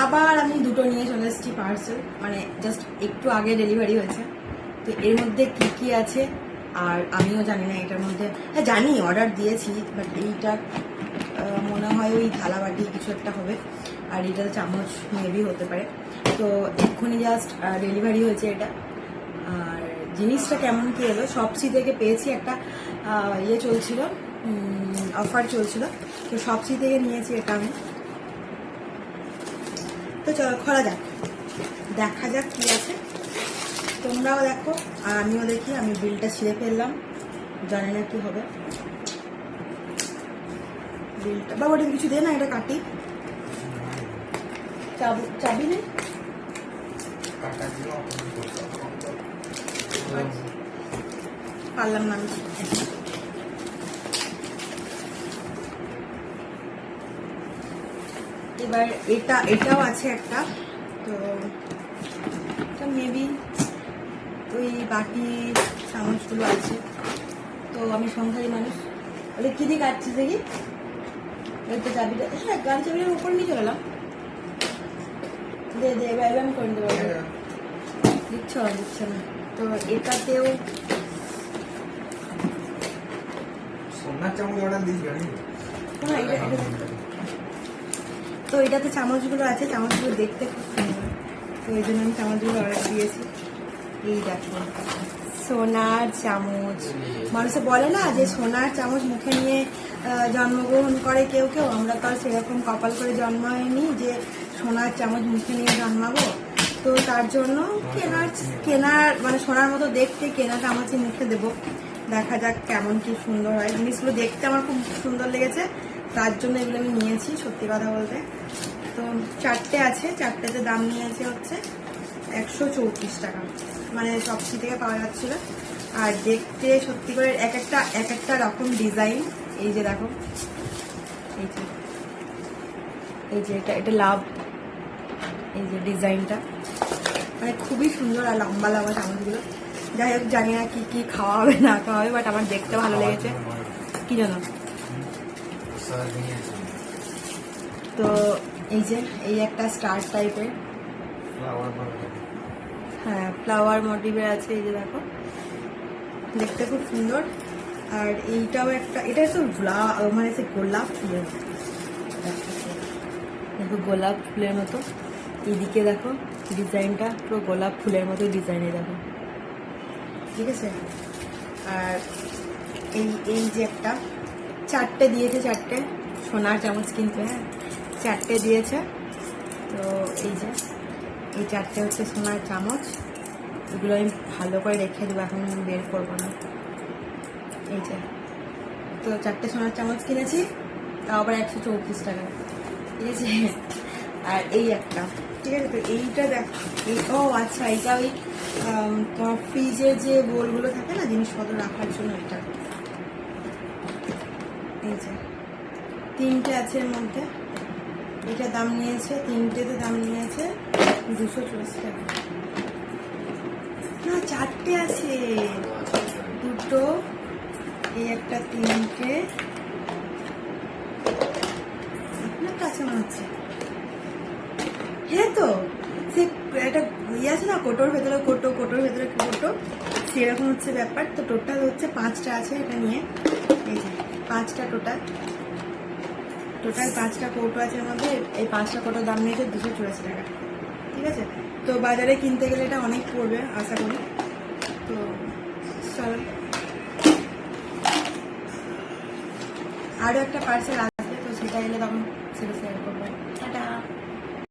আবার আমি দুটো নিয়ে চলে এসেছি পার্সেল, মানে জাস্ট একটু আগে ডেলিভারি হয়েছে। তো এর মধ্যে কি কি আছে আর আমিও জানি না এটার মধ্যে। হ্যাঁ জানি, অর্ডার দিয়েছি, বাট এইটা মনে হয় ওই থালা বাটি কিছু একটা হবে, আর এটা চামচ মেবি হতে পারে। তো এক্ষুনি জাস্ট ডেলিভারি হয়েছে এটা। আর জিনিসটা কেমন কি এলো, শপসি থেকে পেয়েছি, একটা ইয়ে চলছিল, অফার চলছিল, তো শপসি থেকে নিয়েছি এটা আমি। তো চলো খোলা যাক, দেখা যাক কি আছে, তোমরাও দেখো আর আমিও দেখি। আমি বিলটা ছিঁড়ে ফেললাম, জানি না কি হবে বিলটা। বাবা ওটা কিছু দে না, এটা কাটি। চাবি নেই, পারলাম না আমি। এবার এটাও আছে একটা, তো মেবি ওই বাকি চামচগুলো আছে। তো আমি সংসারী মানুষ, ওটা কি দিয়ে কাটছিস দেখি? ওই তো চাবিটা, হ্যাঁ গাড়ি চাবিটার উপর নিয়ে চলে এলাম। দে দে, এবার আমি করে দেবো। দিচ্ছে না। তো এটাতেও তো এটাতে চামচগুলো আছে, চামচগুলো দেখতে খুব সুন্দর, তো এই জন্য আমি চামচগুলো অর্ডার দিয়েছি। এই দেখো সোনার চামচ, মানুষে বলে না যে সোনার চামচ মুখে নিয়ে জন্মগ্রহণ করে কেউ কেউ, আমরা তো আর সেরকম কপাল করে জন্মায়নি যে সোনার চামচ মুখে নিয়ে জন্মাবো। তো তার জন্য কেনার মানে সোনার মতো দেখতে কেনা চামচই মুখে দেবো। দেখা যাক কেমন কি সুন্দর হয়। জিনিসগুলো দেখতে আমার খুব সুন্দর লেগেছে, তার জন্য এগুলো আমি নিয়েছি সত্যি কথা বলতে। তো চারটে আছে, চারটেতে দাম নিয়েছে হচ্ছে 134 টাকা, মানে শপসি থেকে পাওয়া যাচ্ছিল। আর দেখতে সত্যি করে এক একটা রকম ডিজাইন। এই যে দেখো, এই যে এটা লাভ, এই যে ডিজাইনটা মানে খুবই সুন্দর আর লম্বা লম্বা চামচগুলো। যাই হোক জানি না কি কি খাওয়া হবে না খাওয়া হবে, বাট আমার দেখতে ভালো লেগেছে। কি জানো, তো এই যে এই একটা স্টার টাইপের, হ্যাঁ ফ্লাওয়ার মোটিভের আছে। এই যে দেখো, দেখতে খুব সুন্দর। আর এইটাও একটা, এটা তো মানে গোলাপ ফুলের, দেখো গোলাপ ফুলের মতো। এইদিকে দেখো ডিজাইনটা পুরো গোলাপ ফুলের মতো ডিজাইনে দেখো, ঠিক আছে। আর এই যে একটা, চারটে দিয়েছে, চারটে সোনার চামচ কিন্তু, হ্যাঁ চারটে দিয়েছে। তো এই যে এই চারটে হচ্ছে সোনার চামচ, এগুলো আমি ভালো করে রেখে দেবো, এখন আমি বের করবো না। এই যে, তো চারটে সোনার চামচ কিনেছি, তাও আবার 134 টাকা, ঠিক আছে। আর এই একটা, ঠিক আছে। তো এইটা দেখ, ও আচ্ছা, এইটা ওই তোমার ফ্রিজের যে বোলগুলো থাকে না জিনিসপত্র রাখার জন্য, এটা এই যে তিনটে আছে এর মধ্যে। এটা দাম নিয়েছে, তিনটেতে দাম নিয়েছে 240 টাকা। না চারটে আছে, দুটো, এই একটা, তিনটে, আপনার কাছে মনে হচ্ছে। হ্যাঁ তো সে একটা ইয়ে আছে না, কোটোর ভেতরে কোটো, সেরকম হচ্ছে ব্যাপার। তো টোটাল হচ্ছে 5টা আছে এটা নিয়ে, এই যে 5টা টোটাল 5টা কৌটো আছে এর মধ্যে। এই 5টা কৌটোর দাম নিয়েছে 284 টাকা, ঠিক আছে। তো বাজারে কিনতে গেলে এটা অনেক পড়বে আশা করি। তো চলো, আরও একটা পার্সেল আসবে, তো সেটা এলে তখন সেটা শেয়ার করবো। টাটা।